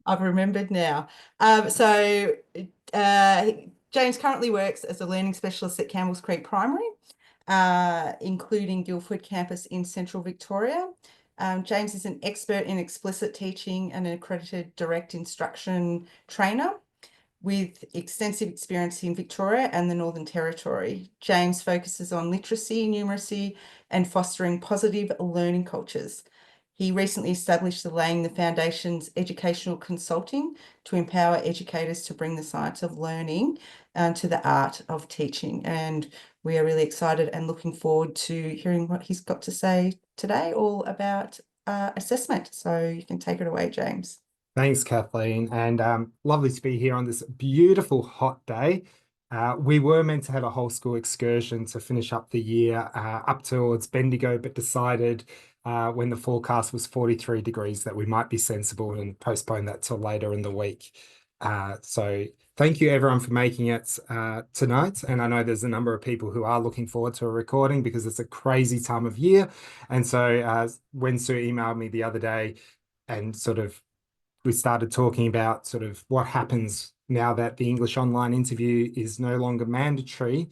I've remembered now. So uh, James currently works as a learning specialist at Campbell's Creek Primary, including Guildford campus in Central Victoria. James is an expert in explicit teaching and an accredited direct instruction trainer with extensive experience in Victoria and the Northern Territory. James focuses on literacy, numeracy, and fostering positive learning cultures. He recently established the Laying the Foundations Educational Consulting to empower educators to bring the science of learning to the art of teaching. And we are really excited and looking forward to hearing what he's got to say today, all about assessment. So you can take it away, James. Thanks, Kathleen, and lovely to be here on this beautiful hot day. We were meant to have a whole school excursion to finish up the year up towards Bendigo, but decided when the forecast was 43 degrees that we might be sensible and postpone that till later in the week. So thank you everyone for making it tonight. And I know there's a number of people who are looking forward to a recording because it's a crazy time of year. And so when Sue emailed me the other day and we started talking about sort of what happens now that the English online interview is no longer mandatory.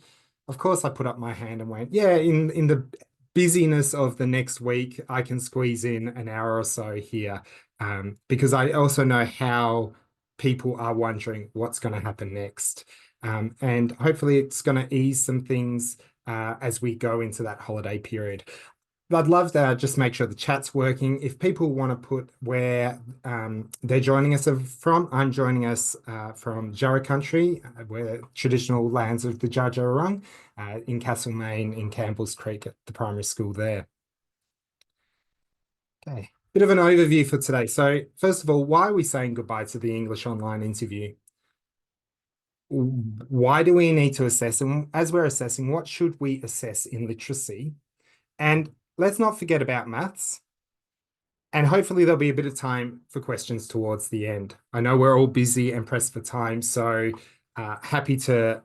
Of course, I put up my hand and went, yeah, in the busyness of the next week, I can squeeze in an hour or so here, because I also know how people are wondering what's going to happen next. And hopefully it's going to ease some things as we go into that holiday period. I'd love to just make sure the chat's working. If people want to put where they're joining us from, I'm joining us from Jarrah Country, where traditional lands of the Dja Dja Wurrung, in Castlemaine, in Campbell's Creek at the primary school there. Okay, bit of an overview for today. So first of all, why are we saying goodbye to the English online interview? Why do we need to assess? And as we're assessing, what should we assess in literacy? And let's not forget about maths. And hopefully there'll be a bit of time for questions towards the end. I know we're all busy and pressed for time, so happy to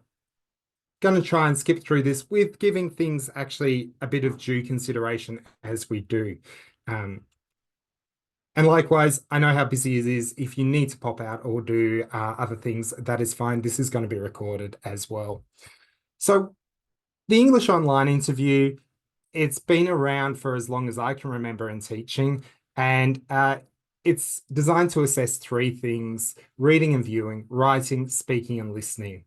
going to try and skip through this with giving things actually a bit of due consideration as we do. And likewise, I know how busy it is. If you need to pop out or do other things, that is fine. This is going to be recorded as well. So the English online interview, it's been around for as long as I can remember in teaching, and it's designed to assess three things: reading and viewing, writing, speaking, and listening.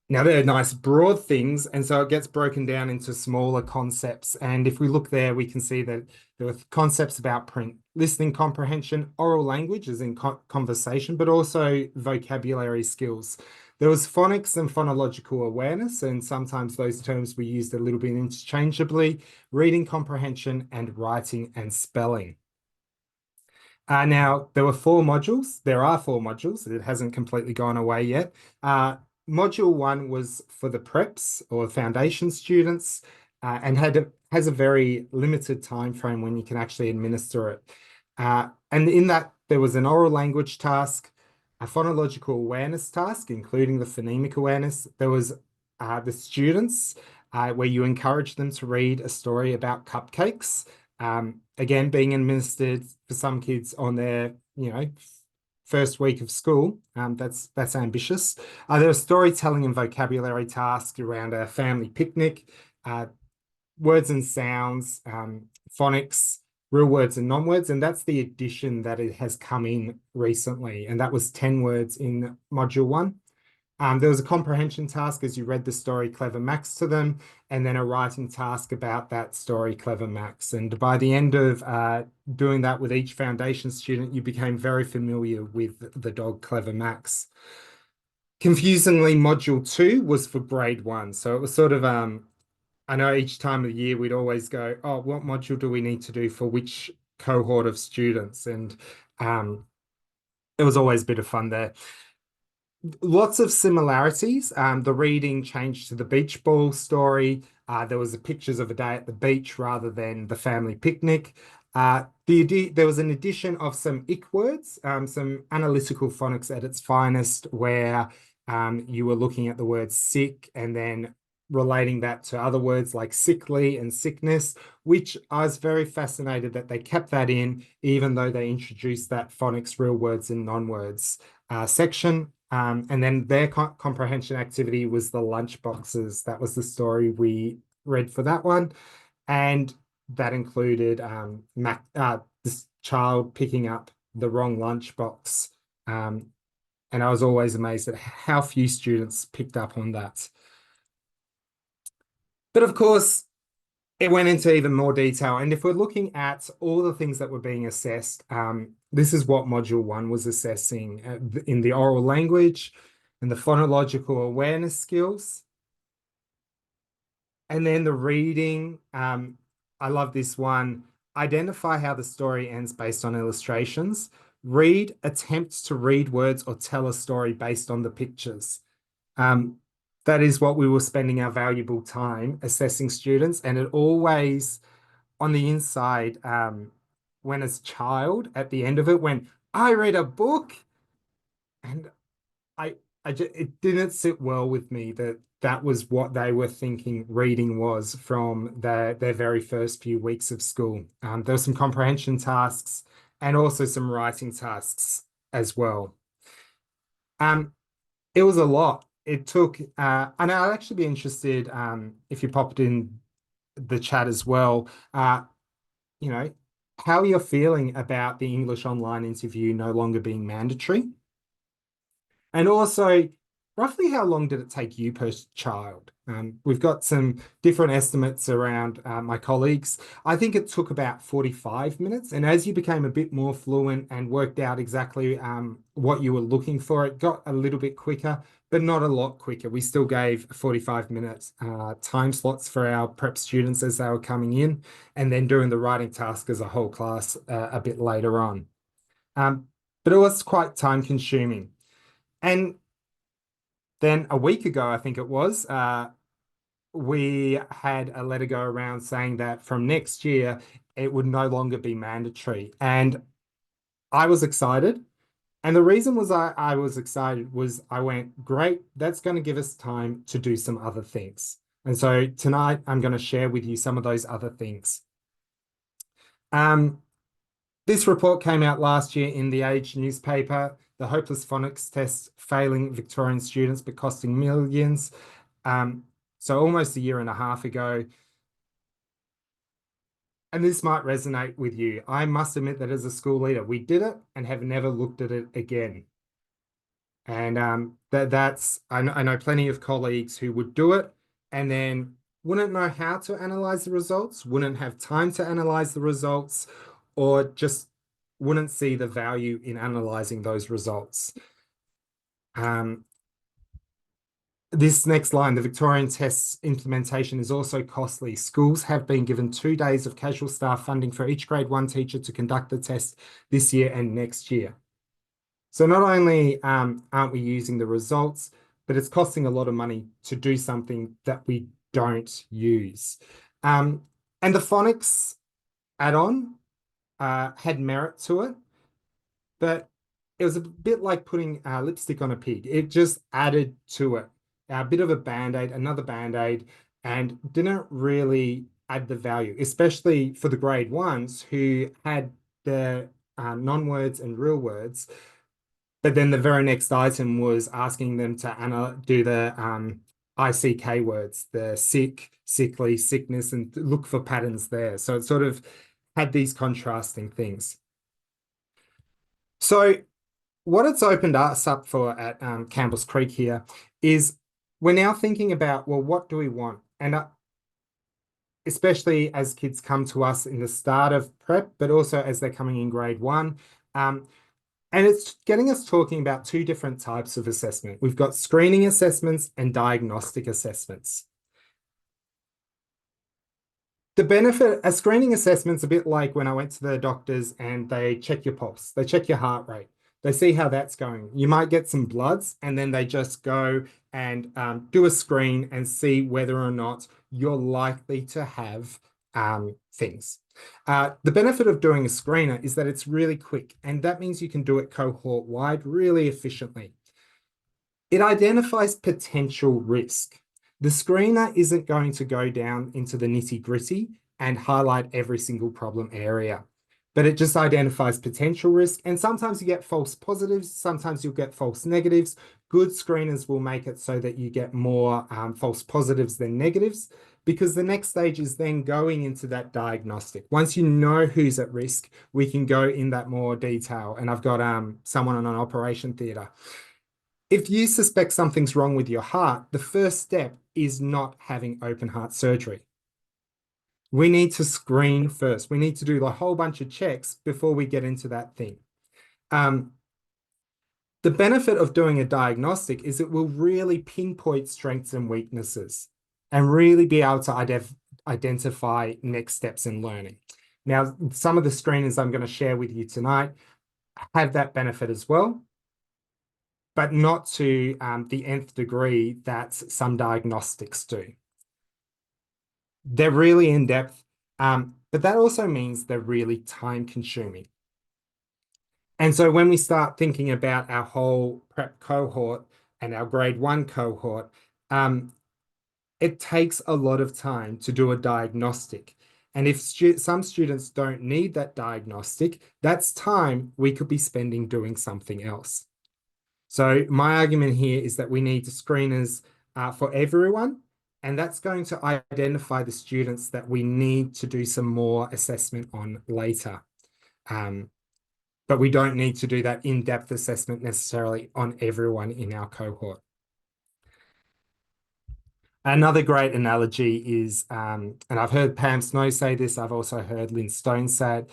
Now, they're nice broad things, and so it gets broken down into smaller concepts. And if we look there, we can see that there were concepts about print, listening comprehension, oral language as in conversation, but also vocabulary skills. There was phonics and phonological awareness, and sometimes those terms were used a little bit interchangeably, reading comprehension, and writing and spelling. Now, there were four modules. There are four modules. It hasn't completely gone away yet. Module 1 was for the preps or foundation students, and has a very limited time frame when you can actually administer it. And in that, there was an oral language task, a phonological awareness task, including the phonemic awareness. There was the students, where you encourage them to read a story about cupcakes. Again, being administered for some kids on their, first week of school. That's ambitious. There was storytelling and vocabulary tasks around a family picnic, words and sounds, phonics, real words and non-words, and that's the addition that it has come in recently, and that was 10 words in module 1. There was a comprehension task as you read the story Clever Max to them, and then a writing task about that story Clever Max. And by the end of doing that with each foundation student, you became very familiar with the dog Clever Max. Confusingly, module 2 was for grade 1. So it was sort of, I know each time of the year we'd always go, oh, what module do we need to do for which cohort of students? And it was always a bit of fun there. Lots of similarities. The reading changed to the beach ball story. There was the pictures of a day at the beach rather than the family picnic. There was an addition of some ick words, some analytical phonics at its finest, where you were looking at the word sick and then relating that to other words like sickly and sickness, which I was very fascinated that they kept that in, even though they introduced that phonics real words and non-words section. And then their comprehension activity was the lunch boxes. That was the story we read for that one. And that included this child picking up the wrong lunchbox. And I was always amazed at how few students picked up on that. But of course, it went into even more detail. And if we're looking at all the things that were being assessed, this is what Module 1 was assessing in the oral language and the phonological awareness skills. And then the reading, I love this one. Identify how the story ends based on illustrations. Read, attempt to read words or tell a story based on the pictures. That is what we were spending our valuable time assessing students. And it always, on the inside, when as a child, at the end of it, when I read a book, and it didn't sit well with me that that was what they were thinking reading was from their very first few weeks of school. There were some comprehension tasks and also some writing tasks as well. It was a lot. It took, and I'd actually be interested if you popped in the chat as well, you know, how you're feeling about the English online interview no longer being mandatory. And also, roughly how long did it take you per child? We've got some different estimates around my colleagues. I think it took about 45 minutes. And as you became a bit more fluent and worked out exactly what you were looking for, it got a little bit quicker, but not a lot quicker. We still gave 45 minutes time slots for our prep students as they were coming in, and then doing the writing task as a whole class a bit later on. But it was quite time consuming. And then a week ago, I think it was, we had a letter go around saying that from next year, it would no longer be mandatory. And I was excited. And the reason was I was excited was I went, great, that's going to give us time to do some other things. And so tonight, I'm going to share with you some of those other things. This report came out last year in the Age newspaper, the hopeless phonics test failing Victorian students but costing millions. So almost a year and a half ago. And this might resonate with you. I must admit that as a school leader, we did it and have never looked at it again. And I know plenty of colleagues who would do it and then wouldn't know how to analyze the results, wouldn't have time to analyze the results, or just wouldn't see the value in analyzing those results. This next line, the Victorian test's implementation is also costly. Schools have been given 2 days of casual staff funding for each grade 1 teacher to conduct the test this year and next year. So not only aren't we using the results, but it's costing a lot of money to do something that we don't use. And the phonics add-on had merit to it, but it was a bit like putting lipstick on a pig. It just added to it. A bit of a band-aid, another band-aid, and didn't really add the value, especially for the grade 1s who had the non-words and real words. But then the very next item was asking them to do the ICK words, the sick, sickly, sickness, and look for patterns there. So it sort of had these contrasting things. So what it's opened us up for at Campbell's Creek here is we're now thinking about, well, what do we want? And especially as kids come to us in the start of prep, but also as they're coming in grade 1. And it's getting us talking about 2 different types of assessment. We've got screening assessments and diagnostic assessments. The benefit, a screening assessment's a bit like when I went to the doctors and they check your pulse, they check your heart rate, they see how that's going. You might get some bloods and then they just go and do a screen and see whether or not you're likely to have things. The benefit of doing a screener is that it's really quick, and that means you can do it cohort-wide really efficiently. It identifies potential risk. The screener isn't going to go down into the nitty-gritty and highlight every single problem area, but it just identifies potential risk. And sometimes you get false positives, sometimes you'll get false negatives. Good screeners will make it so that you get more false positives than negatives, because the next stage is then going into that diagnostic. Once you know who's at risk, we can go in that more detail. And I've got someone on an operation theatre. If you suspect something's wrong with your heart, the first step is not having open heart surgery. We need to screen first. We need to do a whole bunch of checks before we get into that thing. The benefit of doing a diagnostic is it will really pinpoint strengths and weaknesses and really be able to identify next steps in learning. Now, some of the screeners I'm going to share with you tonight have that benefit as well, but not to the nth degree that some diagnostics do. They're really in-depth, but that also means they're really time-consuming. And so when we start thinking about our whole prep cohort and our grade 1 cohort, it takes a lot of time to do a diagnostic. And if some students don't need that diagnostic, that's time we could be spending doing something else. So my argument here is that we need screeners for everyone, and that's going to identify the students that we need to do some more assessment on later. But we don't need to do that in-depth assessment necessarily on everyone in our cohort. Another great analogy is, and I've heard Pam Snow say this, I've also heard Lynn Stone say it,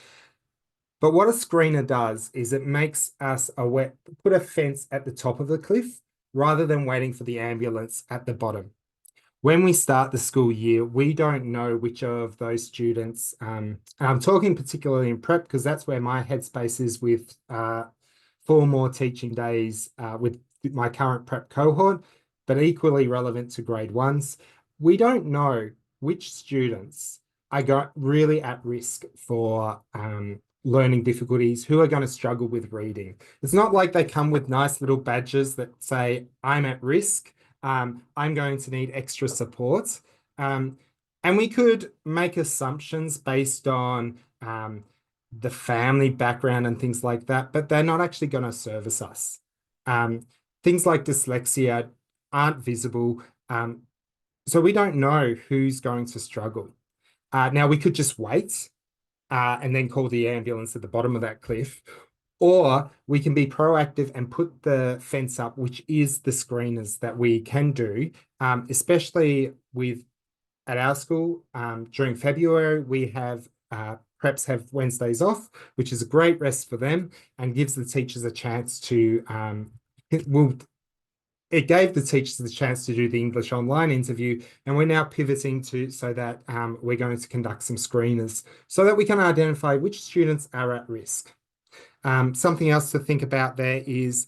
but what a screener does is it makes us put a fence at the top of the cliff rather than waiting for the ambulance at the bottom. When we start the school year, we don't know which of those students, and I'm talking particularly in prep because that's where my headspace is with 4 more teaching days with my current prep cohort, but equally relevant to grade 1s. We don't know which students are really at risk for learning difficulties, who are going to struggle with reading. It's not like they come with nice little badges that say, I'm at risk. I'm going to need extra support. And we could make assumptions based on the family background and things like that, but they're not actually going to service us. Things like dyslexia aren't visible. So we don't know who's going to struggle. Now, we could just wait and then call the ambulance at the bottom of that cliff, or we can be proactive and put the fence up, which is the screeners that we can do, especially at our school. During February, we have preps have Wednesdays off, which is a great rest for them and gives the teachers a chance to, it gave the teachers the chance to do the English online interview, and we're now pivoting so that we're going to conduct some screeners so that we can identify which students are at risk. Something else to think about there is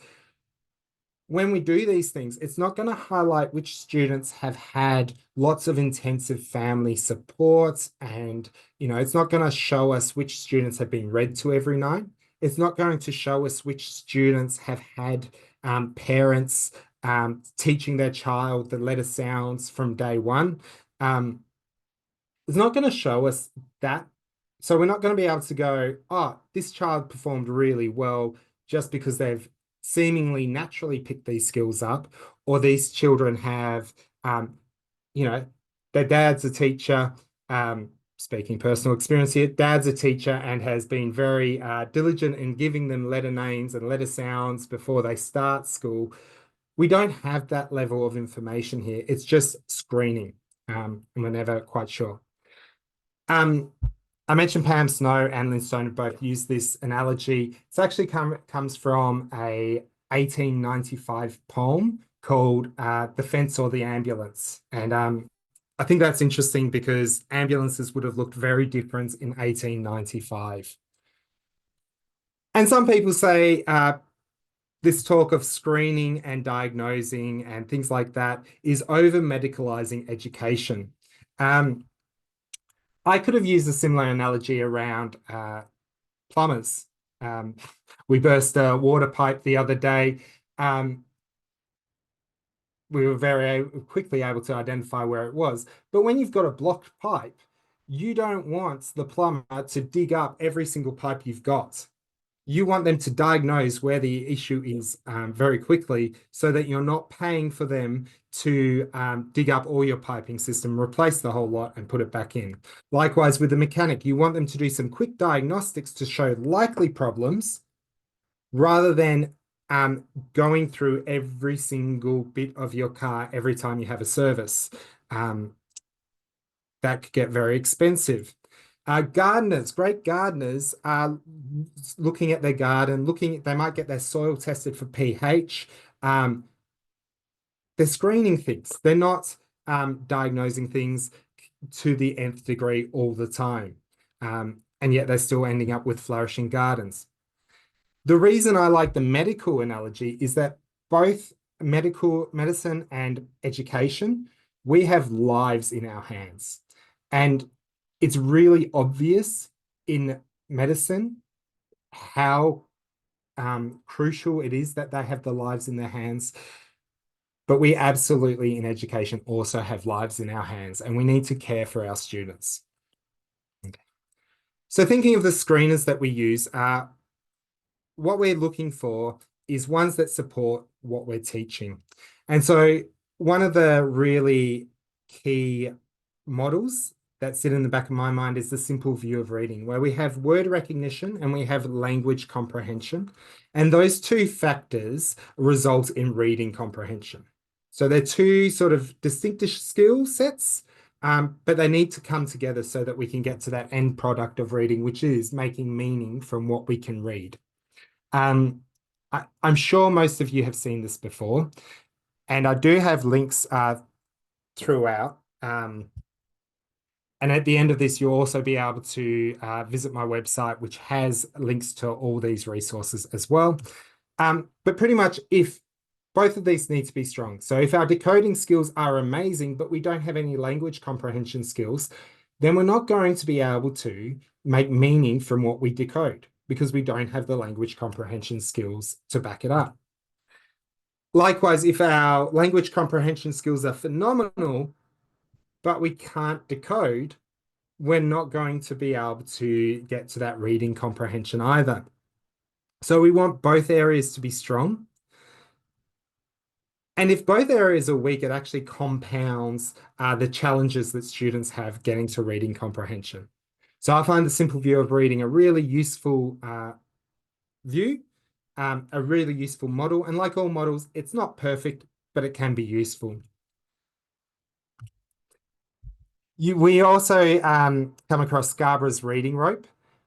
when we do these things, it's not going to highlight which students have had lots of intensive family support, and it's not going to show us which students have been read to every night. It's not going to show us which students have had parents teaching their child the letter sounds from day one. It's not going to show us that. So we're not going to be able to go, oh, this child performed really well just because they've seemingly naturally picked these skills up, or these children have, their dad's a teacher. Speaking personal experience here, dad's a teacher and has been very diligent in giving them letter names and letter sounds before they start school. We don't have that level of information here. It's just screening, and we're never quite sure. I mentioned Pam Snow and Lynn Stone both use this analogy. It's actually comes from a 1895 poem called The Fence or the Ambulance. And I think that's interesting because ambulances would have looked very different in 1895. And some people say this talk of screening and diagnosing and things like that is over-medicalizing education. I could have used a similar analogy around plumbers. We burst a water pipe the other day. we were very quickly able to identify where it was. But when you've got a blocked pipe, you don't want the plumber to dig up every single pipe you've got. You want them to diagnose where the issue is very quickly so that you're not paying for them to dig up all your piping system, replace the whole lot and put it back in. Likewise, with the mechanic, you want them to do some quick diagnostics to show likely problems rather than going through every single bit of your car every time you have a service. That could get very expensive. Gardeners, great gardeners are looking at their garden, they might get their soil tested for pH. They're screening things. They're not diagnosing things to the nth degree all the time. And yet they're still ending up with flourishing gardens. The reason I like the medical analogy is that both medicine and education, we have lives in our hands. And it's really obvious in medicine how crucial it is that they have the lives in their hands. But we absolutely in education also have lives in our hands, and we need to care for our students. Okay. So thinking of the screeners that we use, what we're looking for is ones that support what we're teaching. And so one of the really key models that sit in the back of my mind is the simple view of reading, where we have word recognition and we have language comprehension. And those two factors result in reading comprehension. So they're two sort of distinct skill sets, but they need to come together so that we can get to that end product of reading, which is making meaning from what we can read. I'm sure most of you have seen this before, and I do have links throughout. And at the end of this, you'll also be able to visit my website, which has links to all these resources as well. But pretty much if both of these need to be strong. So if our decoding skills are amazing, but we don't have any language comprehension skills, then we're not going to be able to make meaning from what we decode because we don't have the language comprehension skills to back it up. Likewise, if our language comprehension skills are phenomenal, but we can't decode, we're not going to be able to get to that reading comprehension either. So we want both areas to be strong. And if both areas are weak, it actually compounds the challenges that students have getting to reading comprehension. So I find the simple view of reading a really useful view, a really useful model. And like all models, it's not perfect, but it can be useful. We also come across Scarborough's reading rope,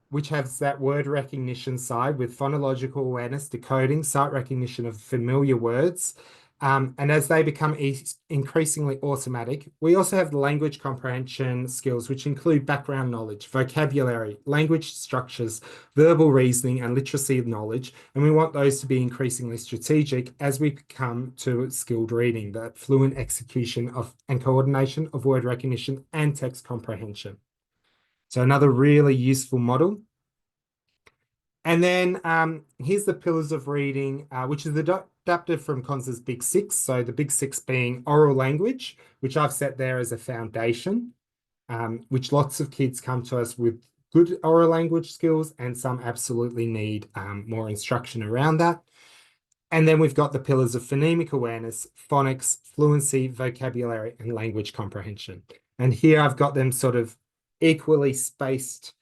which has that word recognition side with phonological awareness, decoding, sight recognition of familiar words. And as they become increasingly automatic, we also have the language comprehension skills, which include background knowledge, vocabulary, language structures, verbal reasoning, and literacy knowledge. And we want those to be increasingly strategic as we come to skilled reading, that fluent execution of and coordination of word recognition and text comprehension. So another really useful model. And then here's the pillars of reading, which is adapted from Conza's Big Six. So the Big Six being oral language, which I've set there as a foundation, which lots of kids come to us with good oral language skills, and some absolutely need more instruction around that. And then we've got the pillars of phonemic awareness, phonics, fluency, vocabulary, and language comprehension. And here I've got them sort of equally spaced,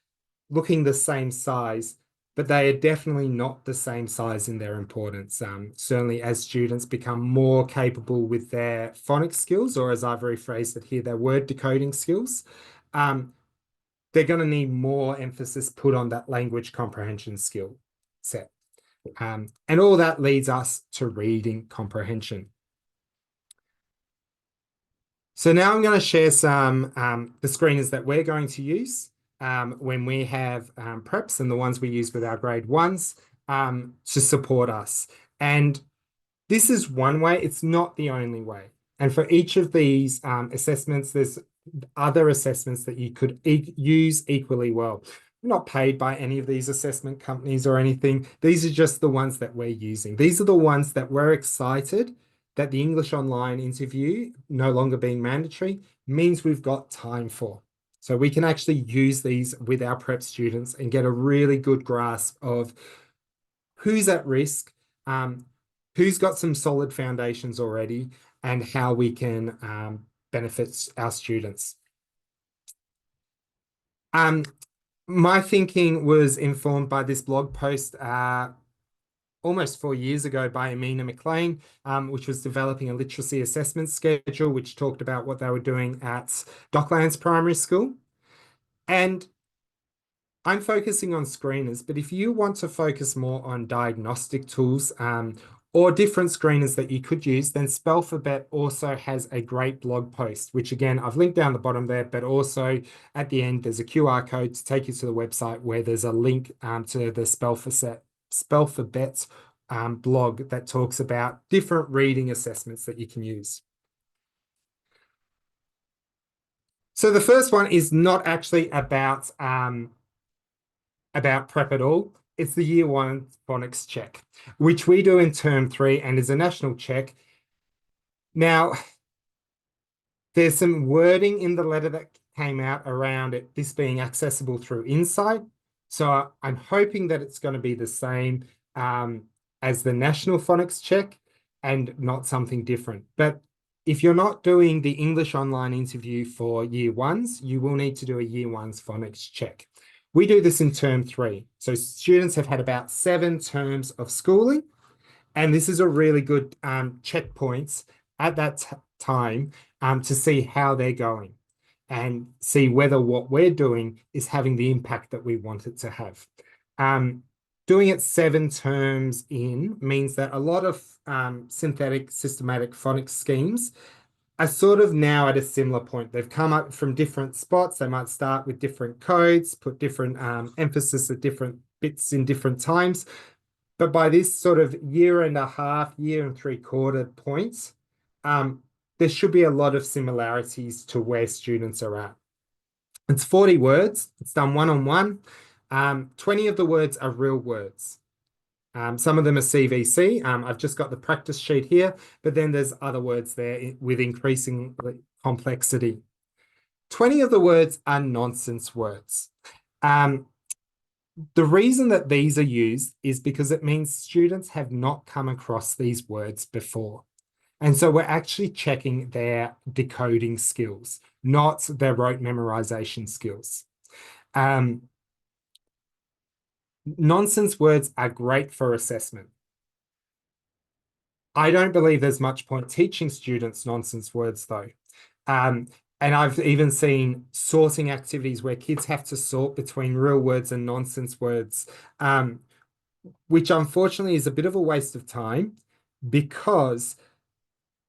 looking the same size, but they are definitely not the same size in their importance. Certainly as students become more capable with their phonics skills, or as I've rephrased it here, their word decoding skills, they're going to need more emphasis put on that language comprehension skill set. And all that leads us to reading comprehension. So now I'm going to share some the screeners that we're going to use when we have preps, and the ones we use with our grade ones to support us. And this is one way, it's not the only way. And for each of these assessments, there's other assessments that you could use equally well. We're not paid by any of these assessment companies or anything. These are just the ones that we're using. These are the ones that we're excited that the English online interview no longer being mandatory means we've got time for. So we can actually use these with our prep students and get a really good grasp of who's at risk, who's got some solid foundations already, and how we can benefit our students. My thinking was informed by this blog post almost 4 years ago by Amina McLean, which was developing a literacy assessment schedule, which talked about what they were doing at Docklands Primary School. And I'm focusing on screeners, but if you want to focus more on diagnostic tools or different screeners that you could use, then Spell4Bet also has a great blog post, which again, I've linked down the bottom there, but also at the end, there's a QR code to take you to the website where there's a link to the Spell4Bet blog that talks about different reading assessments that you can use. So the first one is not actually about prep at all. It's the Year 1 Phonics Check, which we do in Term 3 and is a national check. Now, there's some wording in the letter that came out around it, this being accessible through Insight. So I'm hoping that it's going to be the same as the National Phonics Check and not something different. But if you're not doing the English online interview for Year 1s, you will need to do a Year 1's Phonics Check. We do this in Term 3. So students have had about 7 terms of schooling, and this is a really good checkpoints at that time to see how they're going and see whether what we're doing is having the impact that we want it to have. Doing it 7 terms in means that a lot of synthetic systematic phonics schemes are sort of now at a similar point. They've come up from different spots. They might start with different codes, put different emphasis at different bits in different times. But by this sort of 1.5 year, 1 3/4 points, there should be a lot of similarities to where students are at. It's 40 words. It's done one-on-one. 20 of the words are real words. Some of them are CVC. I've just got the practice sheet here, but then there's other words there with increasing complexity. 20 of the words are nonsense words. The reason that these are used is because it means students have not come across these words before. And so we're actually checking their decoding skills, not their rote memorization skills. Nonsense words are great for assessment. I don't believe there's much point teaching students nonsense words though. And I've even seen sorting activities where kids have to sort between real words and nonsense words, which unfortunately is a bit of a waste of time because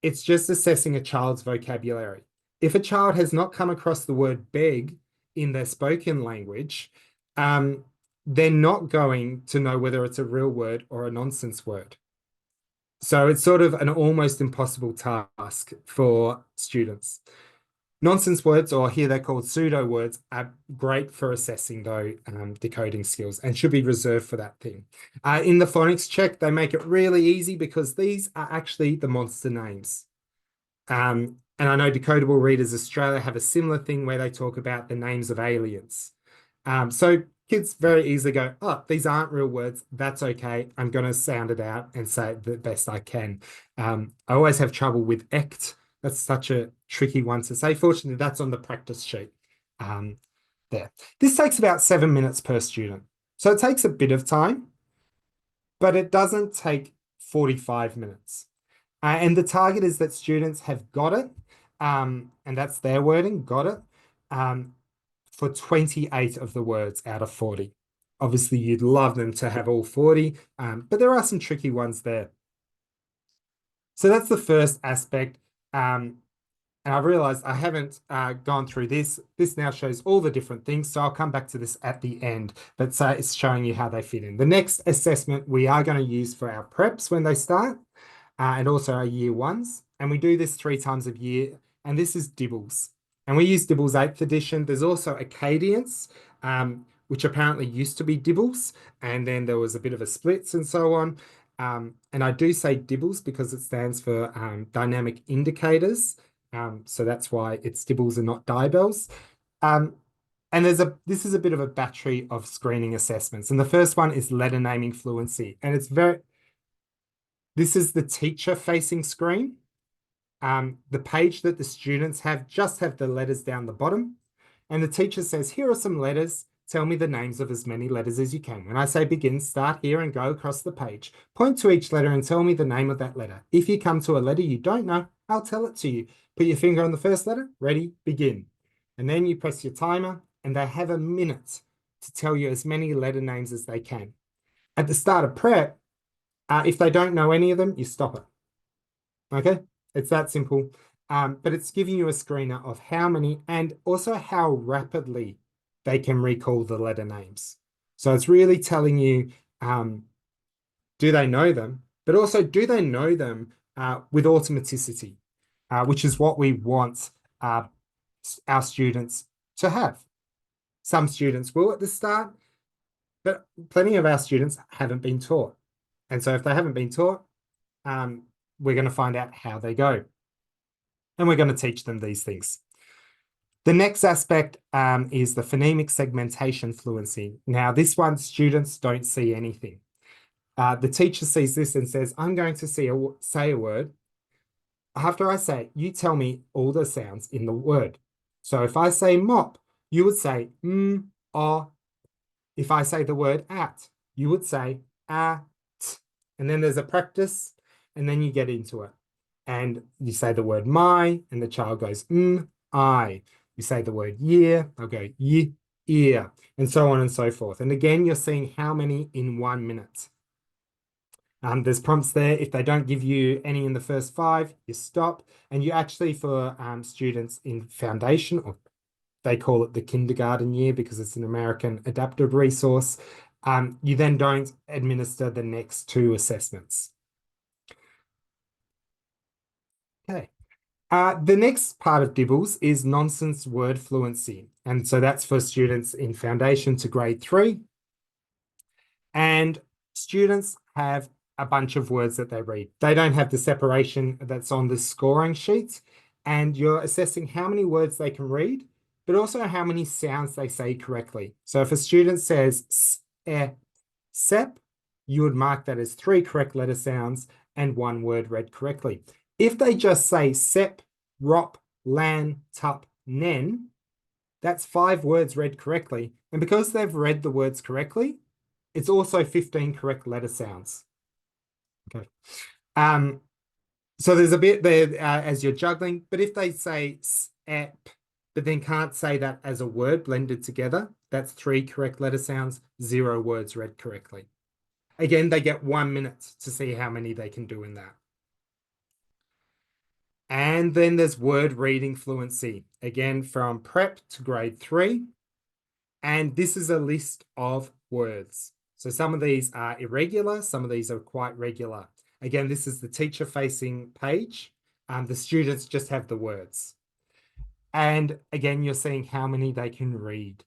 it's just assessing a child's vocabulary. If a child has not come across the word beg in their spoken language, they're not going to know whether it's a real word or a nonsense word. So it's sort of an almost impossible task for students. Nonsense words, or here they're called pseudo words, are great for assessing though decoding skills and should be reserved for that thing. In the Phonics Check, they make it really easy because these are actually the monster names. And I know Decodable Readers Australia have a similar thing where they talk about the names of aliens. So kids very easily go, oh, these aren't real words. That's okay. I'm going to sound it out and say it the best I can. I always have trouble with ect. That's such a tricky one to say. Fortunately, that's on the practice sheet there. This takes about 7 minutes per student. So it takes a bit of time, but it doesn't take 45 minutes. And the target is that students have got it, and that's their wording, got it, for 28 of the words out of 40. Obviously, you'd love them to have all 40, but there are some tricky ones there. So that's the first aspect. And I've realized I haven't gone through this. This now shows all the different things, so I'll come back to this at the end, but it's showing you how they fit in. The next assessment we are going to use for our preps when they start, and also our Year 1s. And we do this 3 times a year, and this is DIBELS. And we use DIBELS 8th edition. There's also Acadience, which apparently used to be DIBELS, and then there was a bit of a splits and so on. And I do say DIBELS because it stands for dynamic indicators. So that's why it's DIBELS and not DIBELS. And this is a bit of a battery of screening assessments. And the first one is letter naming fluency. And this is the teacher facing screen. The page that the students have the letters down the bottom. And the teacher says, here are some letters. Tell me the names of as many letters as you can. When I say begin, start here and go across the page. Point to each letter and tell me the name of that letter. If you come to a letter you don't know, I'll tell it to you. Put your finger on the first letter, ready, begin. And then you press your timer and they have a minute to tell you as many letter names as they can. At the start of prep, if they don't know any of them, you stop it. Okay, it's that simple. But it's giving you a screener of how many and also how rapidly they can recall the letter names. So it's really telling you, do they know them? But also, do they know them with automaticity, which is what we want our students to have. Some students will at the start, but plenty of our students haven't been taught. And so if they haven't been taught, we're going to find out how they go. And we're going to teach them these things. The next aspect is the phonemic segmentation fluency. Now, this one, students don't see anything. The teacher sees this and says, I'm going to say a word. After I say it, you tell me all the sounds in the word. So if I say mop, you would say or. If I say the word at, you would say at. And then there's a practice, and then you get into it. And you say the word my, and the child goes I. You say the word year, they'll go ear, and so on and so forth. And again, you're seeing how many in 1 minute. There's prompts there. If they don't give you any in the first 5, you stop. And you actually, for students in foundation, or they call it the kindergarten year because it's an American adaptive resource, you then don't administer the next 2 assessments. Okay. The next part of DIBELS is nonsense word fluency. And so that's for students in foundation to grade 3. And students have a bunch of words that they read. They don't have the separation that's on the scoring sheet. And you're assessing how many words they can read, but also how many sounds they say correctly. So if a student says sep, you would mark that as 3 correct letter sounds and 1 word read correctly. If they just say sep, rop, lan, tup, nen, that's 5 words read correctly. And because they've read the words correctly, it's also 15 correct letter sounds. Okay. So there's a bit there as you're juggling, but if they say sep, but then can't say that as a word blended together, that's 3 correct letter sounds, 0 words read correctly. Again, they get 1 minute to see how many they can do in that. And then there's word reading fluency, again, from prep to grade 3. And this is a list of words. So some of these are irregular, some of these are quite regular. Again, this is the teacher-facing page. The students just have the words. And again, you're seeing how many they can read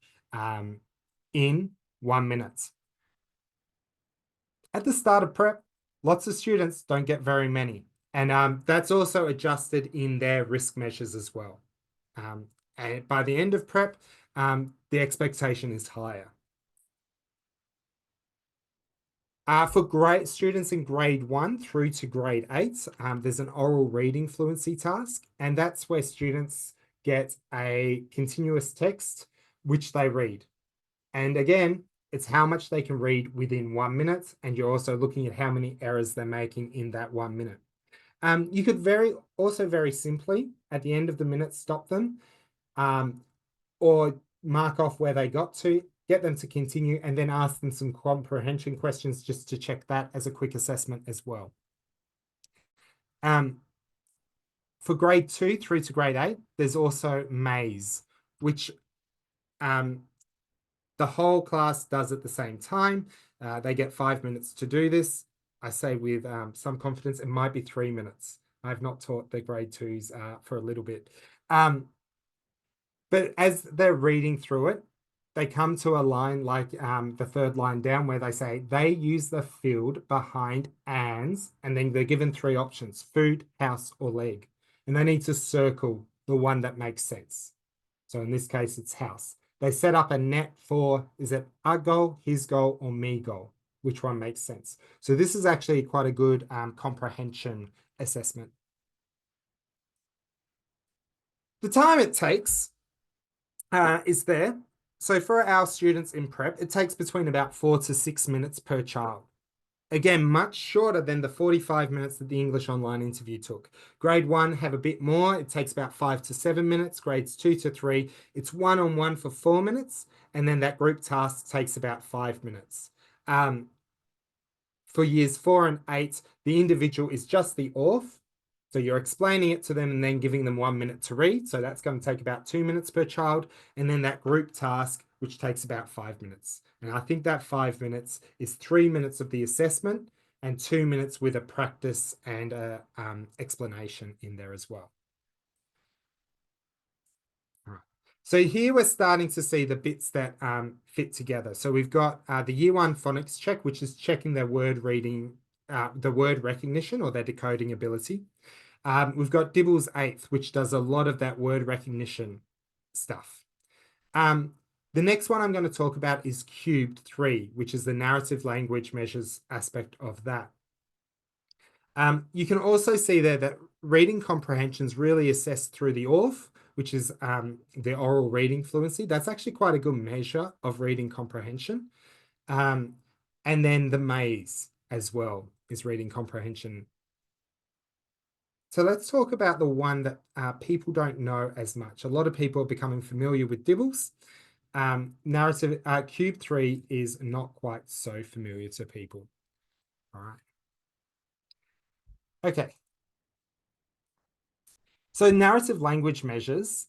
in 1 minute. At the start of prep, lots of students don't get very many. And that's also adjusted in their risk measures as well. And by the end of prep, the expectation is higher. For students in grade 1 through to grade 8, there's an oral reading fluency task, and that's where students get a continuous text, which they read. And again, it's how much they can read within 1 minute, and you're also looking at how many errors they're making in that 1 minute. You could very simply, at the end of the minute, stop them, or mark off where they got to, get them to continue, and then ask them some comprehension questions just to check that as a quick assessment as well. For grade 2 through to grade 8, there's also maze, which the whole class does at the same time. They get 5 minutes to do this. I say with some confidence, it might be 3 minutes. I've not taught the grade 2s for a little bit. But as they're reading through it, they come to a line like the third line down where they say they use the field behind ands, and then they're given three options: food, house, or leg. And they need to circle the one that makes sense. So in this case, it's house. They set up a net for, is it our goal, his goal, or me goal? Which one makes sense? So this is actually quite a good comprehension assessment. The time it takes is there. So for our students in prep, it takes between about 4 to 6 minutes per child. Again, much shorter than the 45 minutes that the English online interview took. Grade 1 have a bit more. It takes about 5 to 7 minutes. Grades 2 to 3, it's one-on-one for 4 minutes. And then that group task takes about 5 minutes. For years 4 and 8, the individual is just the author. So you're explaining it to them and then giving them 1 minute to read. So that's going to take about 2 minutes per child. And then that group task, which takes about 5 minutes. And I think that 5 minutes is 3 minutes of the assessment and 2 minutes with a practice and a explanation in there as well. All right. So here we're starting to see the bits that fit together. So we've got the year 1 phonics check, which is checking their word reading, the word recognition or their decoding ability. We've got DIBELS 8th, which does a lot of that word recognition stuff. The next one I'm going to talk about is CUBED-3, which is the narrative language measures aspect of that. You can also see there that reading comprehension is really assessed through the ORF, which is the oral reading fluency. That's actually quite a good measure of reading comprehension. And then the maze as well is reading comprehension. So let's talk about the one that people don't know as much. A lot of people are becoming familiar with DIBELS. Narrative CUBED-3 is not quite so familiar to people. All right. Okay. So narrative language measures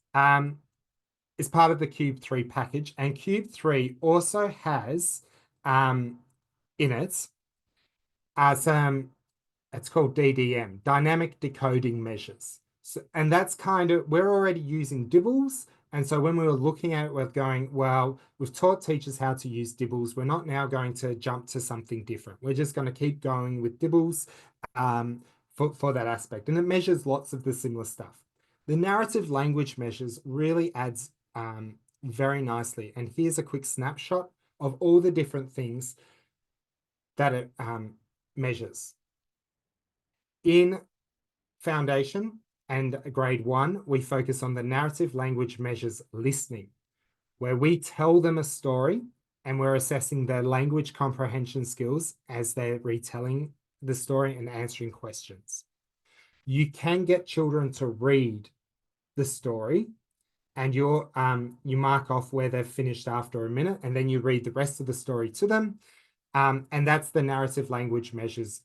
is part of the CUBED-3 package, and CUBED-3 also has in it some, it's called DDM, dynamic decoding measures. So, and that's kind of, we're already using DIBELS. And so when we were looking at it, we're going, well, we've taught teachers how to use DIBELS. We're not now going to jump to something different. We're just going to keep going with DIBELS for that aspect. And it measures lots of the similar stuff. The narrative language measures really adds very nicely. And here's a quick snapshot of all the different things that it measures. In foundation and grade 1, we focus on the narrative language measures listening, where we tell them a story and we're assessing their language comprehension skills as they're retelling the story and answering questions. You can get children to read the story, and you mark off where they've finished after a minute, and then you read the rest of the story to them. And that's the narrative language measures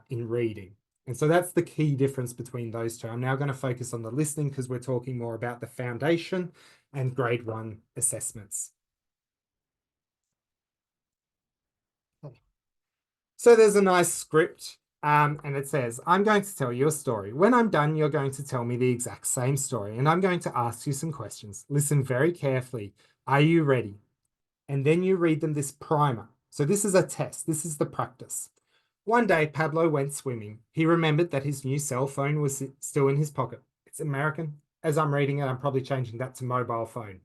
in reading. And so that's the key difference between those two. I'm now going to focus on the listening because we're talking more about the foundation and grade 1 assessments. So there's a nice script and it says, I'm going to tell you a story. When I'm done, you're going to tell me the exact same story, and I'm going to ask you some questions. Listen very carefully. Are you ready? And then you read them this primer. So this is a test. This is the practice. One day, Pablo went swimming. He remembered that his new cell phone was still in his pocket. It's American. As I'm reading it, I'm probably changing that to mobile phone.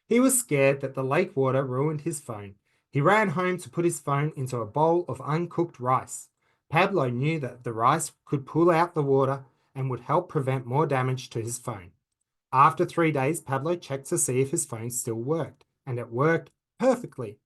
He was scared that the lake water ruined his phone. He ran home to put his phone into a bowl of uncooked rice. Pablo knew that the rice could pull out the water and would help prevent more damage to his phone. After 3 days, Pablo checked to see if his phone still worked, and it worked perfectly.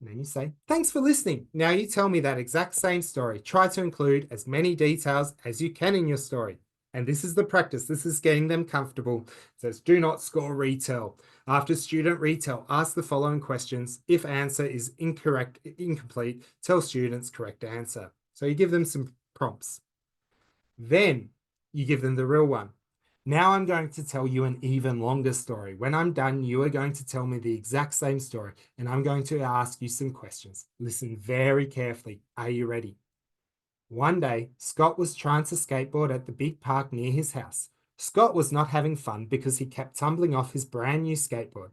And then you say, thanks for listening. Now you tell me that exact same story. Try to include as many details as you can in your story. And this is the practice. This is getting them comfortable. It says, do not score retell. After student retell, ask the following questions. If answer is incomplete, tell students correct answer. So you give them some prompts. Then you give them the real one. Now I'm going to tell you an even longer story. When I'm done, you are going to tell me the exact same story, and I'm going to ask you some questions. Listen very carefully. Are you ready? One day, Scott was trying to skateboard at the big park near his house. Scott was not having fun because he kept tumbling off his brand new skateboard.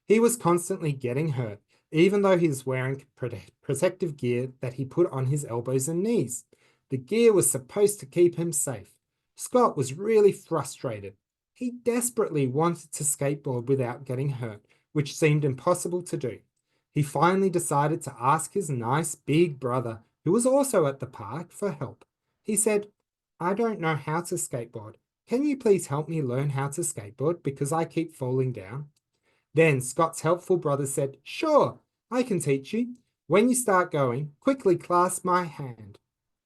He was constantly getting hurt, even though he was wearing protective gear that he put on his elbows and knees. The gear was supposed to keep him safe. Scott was really frustrated. He desperately wanted to skateboard without getting hurt, which seemed impossible to do. He finally decided to ask his nice big brother, who was also at the park, for help. He said, "I don't know how to skateboard. Can you please help me learn how to skateboard because I keep falling down?" Then Scott's helpful brother said, "Sure, I can teach you. When you start going, quickly clasp my hand."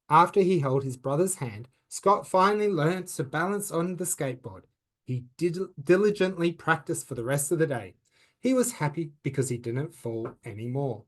After he held his brother's hand, Scott finally learned to balance on the skateboard. He diligently practiced for the rest of the day. He was happy because he didn't fall anymore.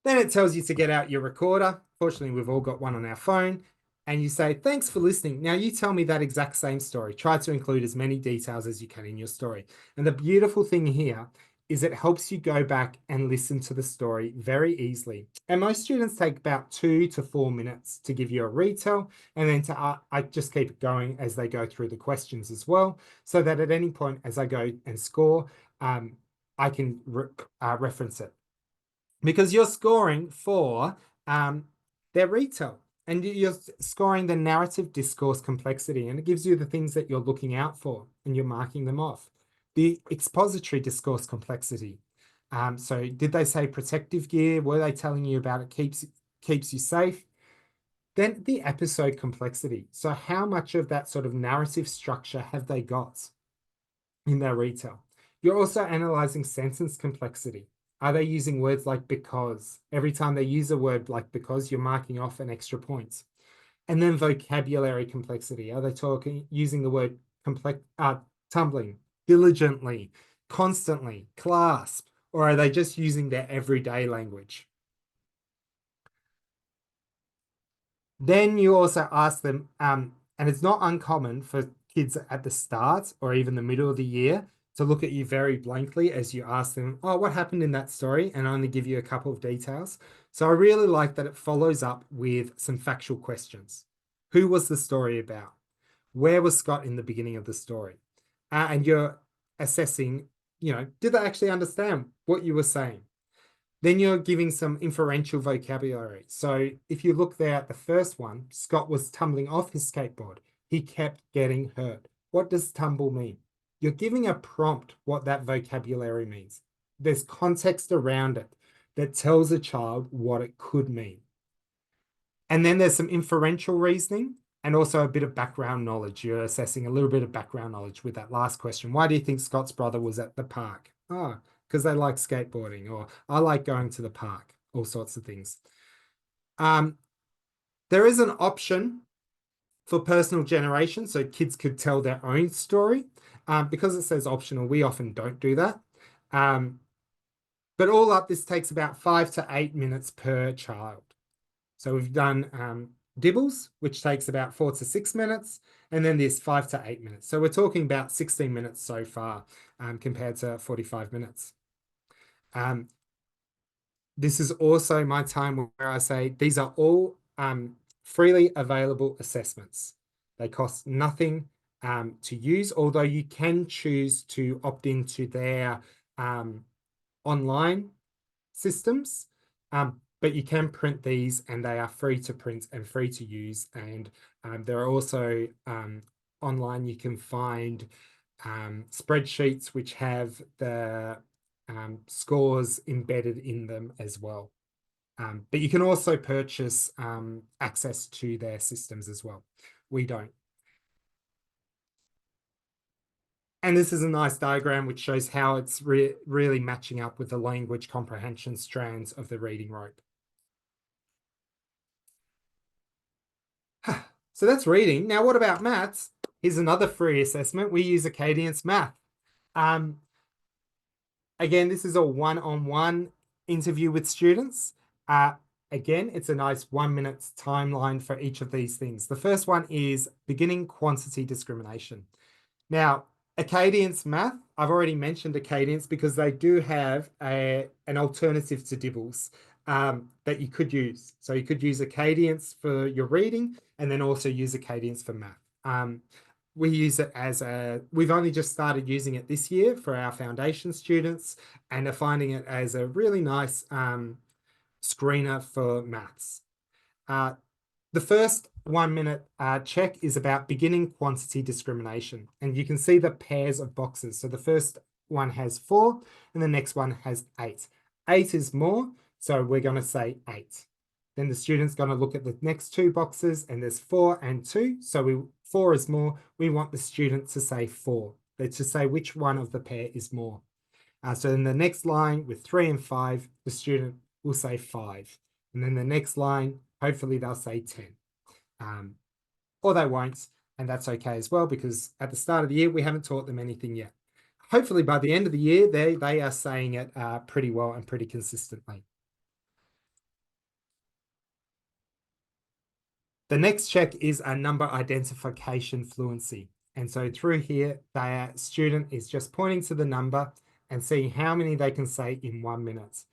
Then it tells you to get out your recorder. Fortunately, we've all got one on our phone. And you say, "Thanks for listening. Now you tell me that exact same story." Try to include as many details as you can in your story. And the beautiful thing here is it helps you go back and listen to the story very easily. And most students take about 2 to 4 minutes to give you a retell. And then I just keep it going as they go through the questions as well, so that at any point as I go and score, I can reference it. Because you're scoring for their retell, and you're scoring the narrative discourse complexity, and it gives you the things that you're looking out for and you're marking them off. The expository discourse complexity. So did they say protective gear? Were they telling you about it keeps you safe? Then the episode complexity. So how much of that sort of narrative structure have they got in their retell? You're also analyzing sentence complexity. Are they using words like because? Every time they use a word like because, you're marking off an extra point. And then vocabulary complexity. Are they using the word tumbling, diligently, constantly, clasp, or are they just using their everyday language? Then you also ask them, and it's not uncommon for kids at the start or even the middle of the year to look at you very blankly as you ask them, "Oh, what happened in that story?" and only give you a couple of details. So I really like that it follows up with some factual questions. Who was the story about? Where was Scott in the beginning of the story? And you're assessing, did they actually understand what you were saying? Then you're giving some inferential vocabulary. So if you look there at the first one, Scott was tumbling off his skateboard. He kept getting hurt. What does tumble mean? You're giving a prompt what that vocabulary means. There's context around it that tells a child what it could mean. And then there's some inferential reasoning and also a bit of background knowledge. You're assessing a little bit of background knowledge with that last question. Why do you think Scott's brother was at the park? Oh, because they like skateboarding, or I like going to the park, all sorts of things. There is an option for personal generation, so kids could tell their own story. Because it says optional, we often don't do that. But all up, this takes about 5 to 8 minutes per child. So we've done DIBELS, which takes about 4 to 6 minutes, and then this 5 to 8 minutes. So we're talking about 16 minutes so far compared to 45 minutes. This is also my time where I say these are all freely available assessments. They cost nothing to use, although you can choose to opt into their online systems. But you can print these, and they are free to print and free to use. And there are also online, you can find spreadsheets which have the scores embedded in them as well. But you can also purchase access to their systems as well. We don't. And this is a nice diagram which shows how it's really matching up with the language comprehension strands of the reading rope. So that's reading. Now, what about maths? Here's another free assessment. We use Acadience Math. Again, this is a one-on-one interview with students. Again, it's a nice 1 minute timeline for each of these things. The first one is beginning quantity discrimination. Now, Acadience Math, I've already mentioned Acadience because they do have an alternative to DIBELS that you could use. So you could use Acadience for your reading and then also use Acadience for math. we use it as we've only just started using it this year for our foundation students and are finding it as a really nice screener for maths. The first 1 minute check is about beginning quantity discrimination. And you can see the pairs of boxes. So the first one has 4 and the next one has 8. 8 is more, so we're going to say 8. Then the student's going to look at the next 2 boxes and there's 4 and 2. So 4 is more. We want the student to say 4. They're to say which one of the pair is more. So in the next line with 3 and 5, the student will say 5. And then the next line, hopefully they'll say 10. Or they won't, and that's okay as well, because at the start of the year, we haven't taught them anything yet. Hopefully by the end of the year, they are saying it pretty well and pretty consistently. The next check is a number identification fluency. And so through here, the student is just pointing to the number and seeing how many they can say in 1 minute.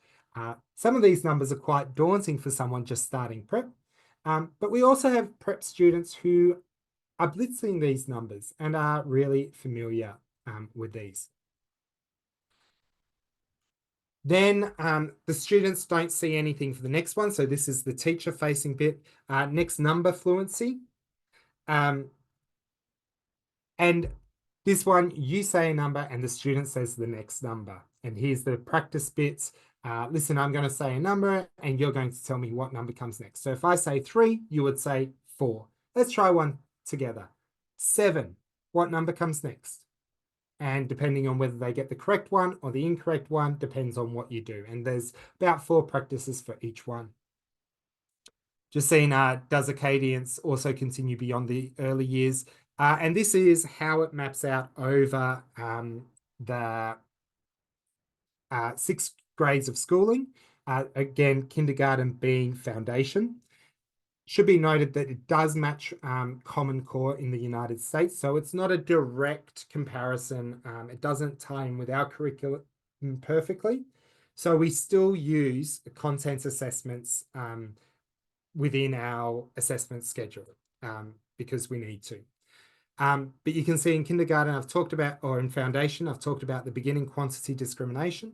Some of these numbers are quite daunting for someone just starting prep, but we also have prep students who are blitzing these numbers and are really familiar with these. Then the students don't see anything for the next one. So this is the teacher facing bit. Next, number fluency. And this one, you say a number and the student says the next number. And here's the practice bits. Listen, I'm going to say a number and you're going to tell me what number comes next. So if I say 3, you would say 4. Let's try one together. 7. What number comes next? And depending on whether they get the correct one or the incorrect one, depends on what you do. And there's about 4 practices for each one. Just seeing, does Acadience also continue beyond the early years? And this is how it maps out over the 6 grades of schooling. Again, kindergarten being foundation. Should be noted that it does match Common Core in the United States, so it's not a direct comparison. It doesn't tie in with our curriculum perfectly. So we still use content assessments within our assessment schedule because we need to. But you can see in kindergarten, I've talked about, or in foundation, I've talked about the beginning quantity discrimination,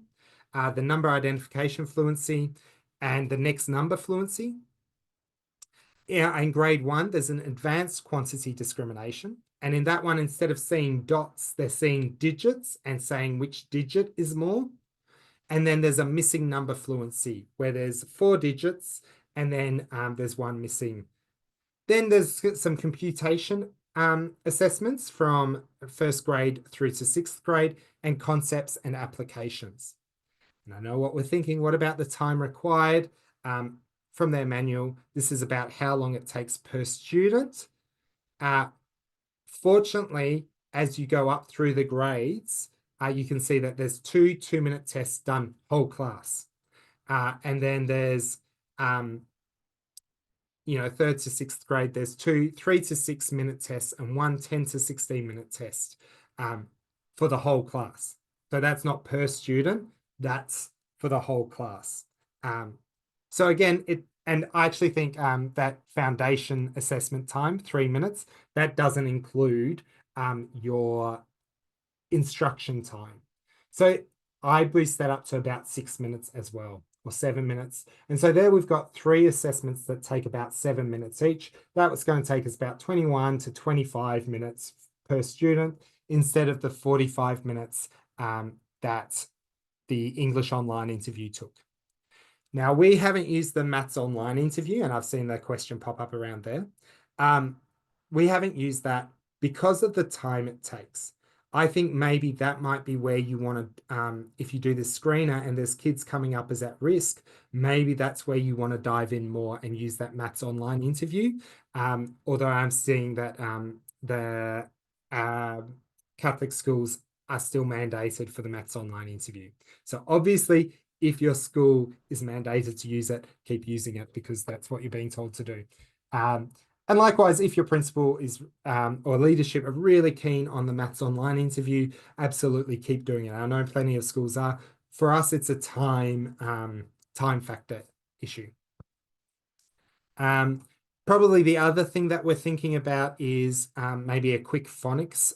the number identification fluency, and the next number fluency. In grade 1, there's an advanced quantity discrimination. And in that one, instead of seeing dots, they're seeing digits and saying which digit is more. And then there's a missing number fluency where there's 4 digits and then there's one missing. Then there's some computation assessments from 1st grade through to 6th grade and concepts and applications. And I know what we're thinking. What about the time required? From their manual, this is about how long it takes per student. Fortunately, as you go up through the grades, you can see that there's 2 2-minute tests done whole class. And then there's, 3rd to 6th grade, there's 2 3 to 6 minute tests and 1 10 to 16 minute test for the whole class. So that's not per student, that's for the whole class. So again, and I actually think that foundation assessment time, 3 minutes, that doesn't include your instruction time. So I boost that up to about 6 minutes as well, or 7 minutes. And so there we've got 3 assessments that take about 7 minutes each. That was going to take us about 21 to 25 minutes per student instead of the 45 minutes that the English online interview took. Now, we haven't used the Maths Online interview, and I've seen that question pop up around there. We haven't used that because of the time it takes. I think maybe that might be where you want to, if you do this screener and there's kids coming up as at risk, maybe that's where you want to dive in more and use that Maths Online interview. Although I'm seeing that the Catholic schools are still mandated for the Maths Online interview. So obviously, if your school is mandated to use it, keep using it because that's what you're being told to do. And likewise, if your principal is or leadership are really keen on the Maths Online interview, absolutely keep doing it. I know plenty of schools are. For us, it's a time factor issue. Probably the other thing that we're thinking about is maybe a quick phonics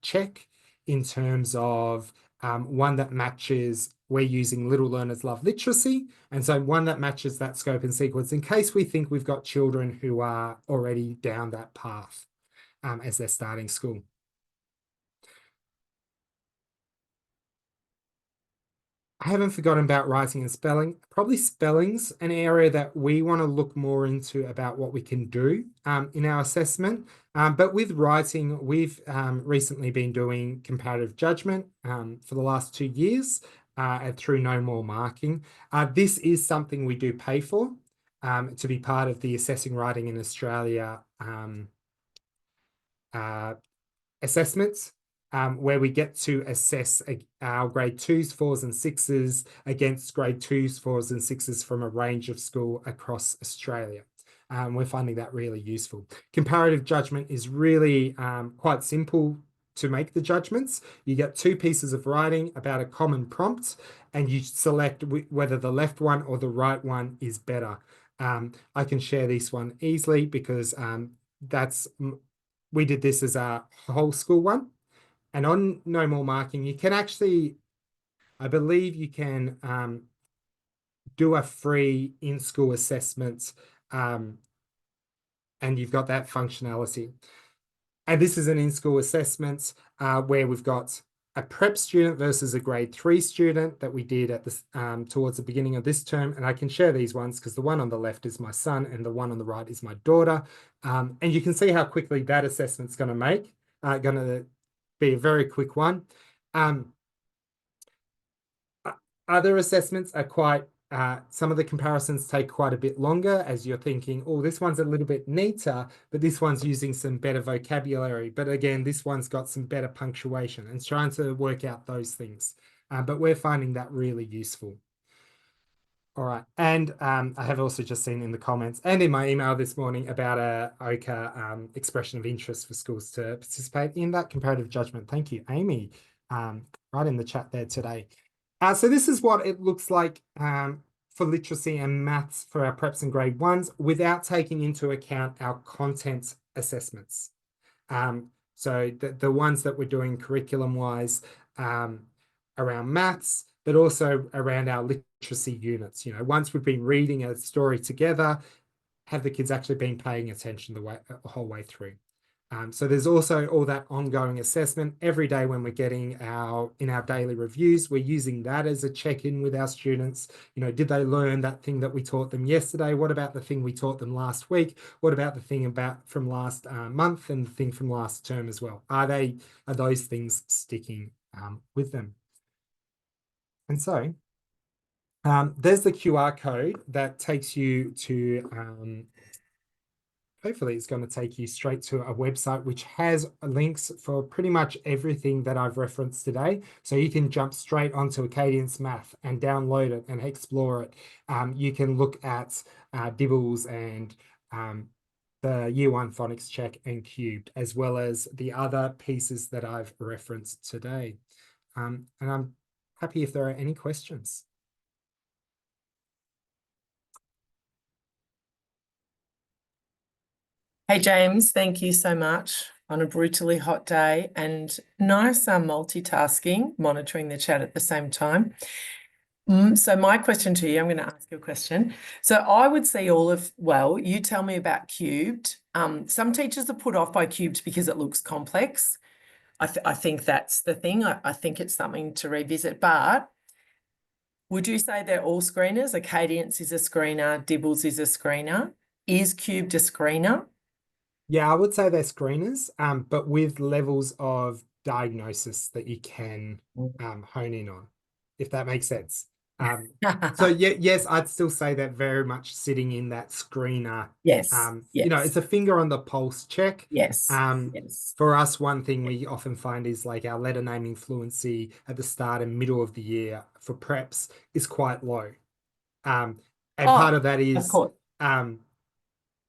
check in terms of one that matches, we're using Little Learners Love Literacy, and so one that matches that scope and sequence in case we think we've got children who are already down that path as they're starting school. I haven't forgotten about writing and spelling. Probably spelling's an area that we want to look more into about what we can do in our assessment. But with writing, we've recently been doing comparative judgment for the last 2 years and through No More Marking. This is something we do pay for to be part of the Assessing Writing in Australia assessments. Where we get to assess our grade 2s, 4s, and 6s against grade 2s, 4s, and 6s from a range of school across Australia. We're finding that really useful. Comparative judgment is really quite simple to make the judgments. You get 2 pieces of writing about a common prompt, and you select whether the left one or the right one is better. I can share this one easily because we did this as a whole school one. And on No More Marking, you can actually, I believe you can do a free in-school assessment and you've got that functionality. And this is an in-school assessment where we've got a prep student versus a grade 3 student that we did at this towards the beginning of this term. And I can share these ones because the one on the left is my son and the one on the right is my daughter. And you can see how quickly that assessment's going to be a very quick one. Other assessments are quite, some of the comparisons take quite a bit longer as you're thinking, oh, this one's a little bit neater, but this one's using some better vocabulary. But again, this one's got some better punctuation and trying to work out those things. But we're finding that really useful. All right. And I have also just seen in the comments and in my email this morning about a OCA expression of interest for schools to participate in that comparative judgment. Thank you, Amy, right in the chat there today. So this is what it looks like for literacy and maths for our preps and grade 1s without taking into account our content assessments. So the ones that we're doing curriculum-wise around maths, but also around our literacy units. You know, once we've been reading a story together, have the kids actually been paying attention the whole way through? So there's also all that ongoing assessment every day when we're getting in our daily reviews. We're using that as a check-in with our students. You know, did they learn that thing that we taught them yesterday? What about the thing we taught them last week? What about the thing from last month and the thing from last term as well? Are those things sticking with them? And so there's the QR code that takes you to, hopefully it's going to take you straight to a website which has links for pretty much everything that I've referenced today. So you can jump straight onto Acadience Math and download it and explore it. You can look at DIBELS and the Year 1 Phonics Check and Cubed, as well as the other pieces that I've referenced today. And I'm happy if there are any questions. Hey, James, thank you so much on a brutally hot day and nice multitasking, monitoring the chat at the same time. So my question to you, I'm going to ask you a question. So I would see well, you tell me about cubed. Some teachers are put off by cubed because it looks complex. I think that's the thing. I think it's something to revisit, but would you say they're all screeners? Acadience is a screener, DIBELS is a screener. Is cubed a screener? Yeah, I would say they're screeners, but with levels of diagnosis that you can hone in on, if that makes sense. So yeah, yes, I'd still say that very much sitting in that screener. Yes. You know, it's a finger on the pulse check. Yes. Yes. For us, one thing we often find is like our letter naming fluency at the start and middle of the year for preps is quite low. And part of that is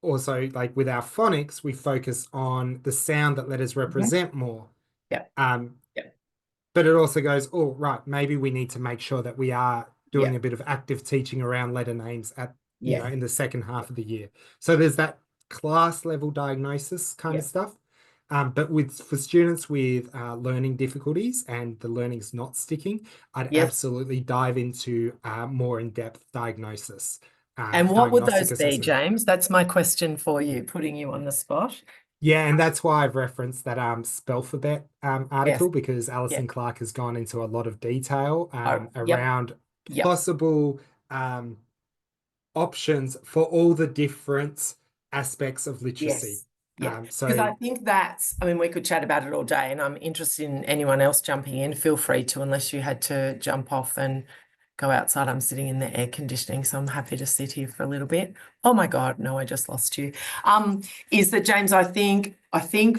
also like with our phonics, we focus on the sound that letters represent more. Yeah. But it also goes, oh, right, maybe we need to make sure that we are doing a bit of active teaching around letter names at, you know, in the second half of the year. So there's that class level diagnosis kind Yeah. of stuff. But for students with learning difficulties and the learning's not sticking, I'd Yes. absolutely dive into more in-depth diagnosis. And what would diagnostic those be, assessment. James? That's my question for you, putting you on the spot. Yeah, and that's why I've referenced that Spelfabet article, because Alison Yep. Clark has gone into a lot of detail Yep. around Yep. possible options for all the different aspects of literacy. Yes. Yeah, So because I think that's, I mean, we could chat about it all day, and I'm interested in anyone else jumping in. Feel free to, unless you had to jump off and go outside. I'm sitting in the air conditioning, so I'm happy to sit here for a little bit. Oh my God, no, I just lost you. Is that, James, I think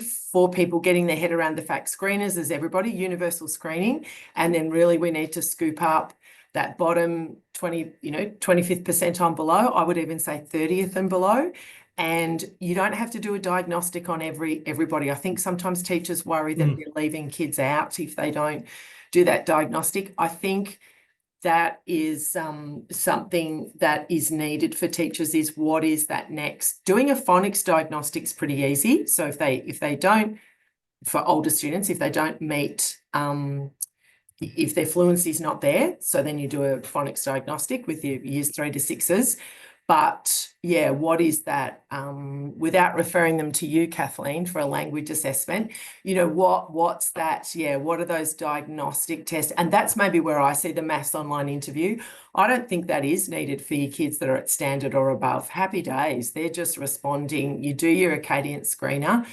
for people getting their head around the fact, screeners is everybody, universal screening, and then really we need to scoop up that bottom 25th percentile below. I would even say 30th and below. And you don't have to do a diagnostic on everybody. I think sometimes teachers worry that they're leaving kids out if they don't do that diagnostic. I think that is something that is needed for teachers, is what is that next? Doing a phonics diagnostic is pretty easy. So if they don't, for older students, if they don't meet, if their fluency is not there, so then you do a phonics diagnostic with your years 3 to 6s. But yeah, what is that? Without referring them to you, Kathleen, for a language assessment, what's that? Yeah, what are those diagnostic tests? And that's maybe where I see the maths online interview. I don't think that is needed for your kids that are at standard or above. Happy days. They're just responding. You do your Acadience screener.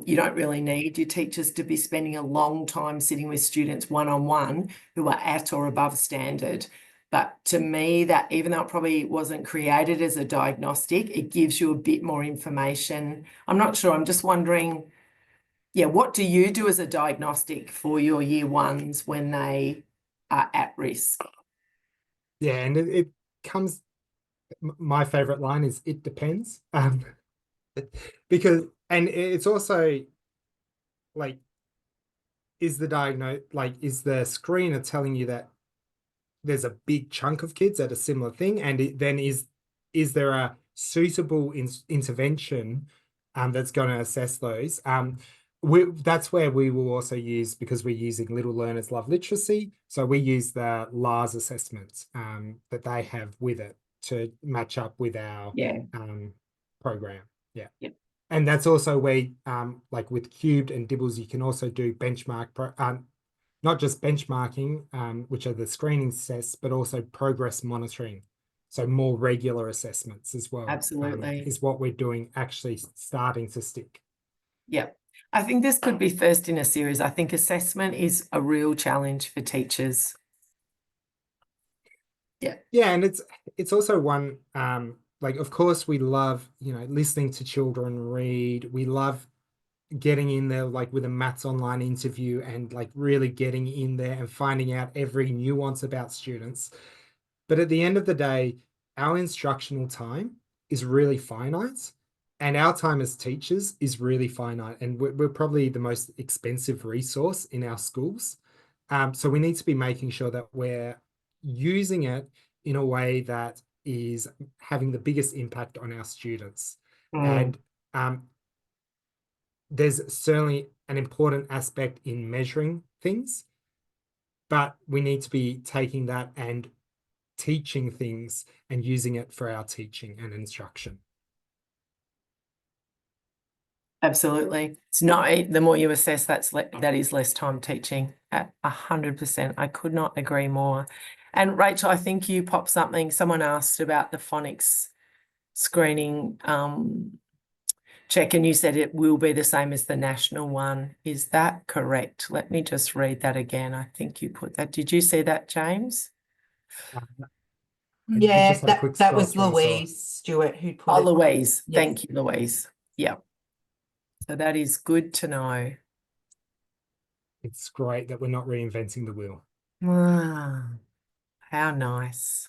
You don't really need your teachers to be spending a long time sitting with students one-on-one who are at or above standard. But to me, that, even though it probably wasn't created as a diagnostic, it gives you a bit more information. I'm not sure. I'm just wondering, yeah, what do you do as a diagnostic for your year ones when they are at risk? Yeah, and it comes, my favorite line is, it depends. Because, and it's also like, is the screener telling you that there's a big chunk of kids at a similar thing, and then is there a suitable intervention that's going to assess those? That's where we will also use, because we're using Little Learners Love Literacy, so we use the LARS assessments that they have with it to match up with our program. Yeah. Yep. And that's also where like with Cubed and DIBELS, you can also do not just benchmarking, which are the screening tests, but also progress monitoring. So more regular assessments as well. Absolutely. Is what we're doing actually starting to stick. Yeah. I think this could be first in a series. I think assessment is a real challenge for teachers. Yeah. Yeah, and it's also one, like, of course, we love, listening to children read. We love getting in there, like with a maths online interview, and like really getting in there and finding out every nuance about students. But at the end of the day, our instructional time is really finite, and our time as teachers is really finite, and we're probably the most expensive resource in our schools. So we need to be making sure that we're using it in a way that is having the biggest impact on our students. And there's certainly an important aspect in measuring things, but we need to be taking that and teaching things and using it for our teaching and instruction. Absolutely. It's not, the more you assess, that is less time teaching at 100%. I could not agree more. And Rachel, I think you popped something. Someone asked about the phonics screening check, and you said it will be the same as the national one. Is that correct? Let me just read that again. I think you put that. Did you see that, James? Yeah, that was Louise Stewart who put it. Louise. Yes. Thank you, Louise. Yeah. So that is good to know. It's great that we're not reinventing the wheel. Ah, how nice.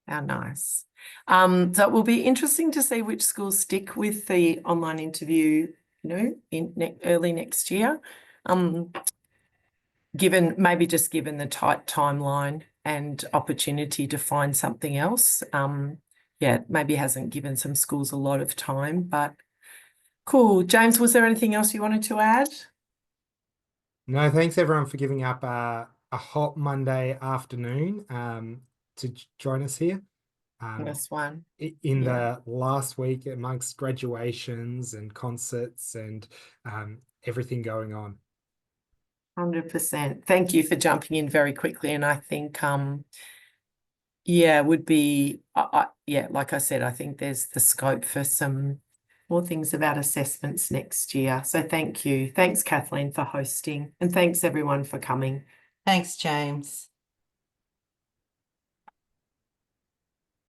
How nice. So it will be interesting to see which schools stick with the online interview, in early next year. Given the tight timeline and opportunity to find something else. Yeah, maybe hasn't given some schools a lot of time, but Cool. James, was there anything else you wanted to add? No, thanks everyone for giving up a hot Monday afternoon to join us here. This one. In Yeah. the last week amongst graduations and concerts and everything going on. 100%. Thank you for jumping in very quickly. And I think, yeah, would be, yeah, like I said, I think there's the scope for some more things about assessments next year. So thank you. Thanks, Kathleen, for hosting. And thanks everyone for coming. Thanks, James.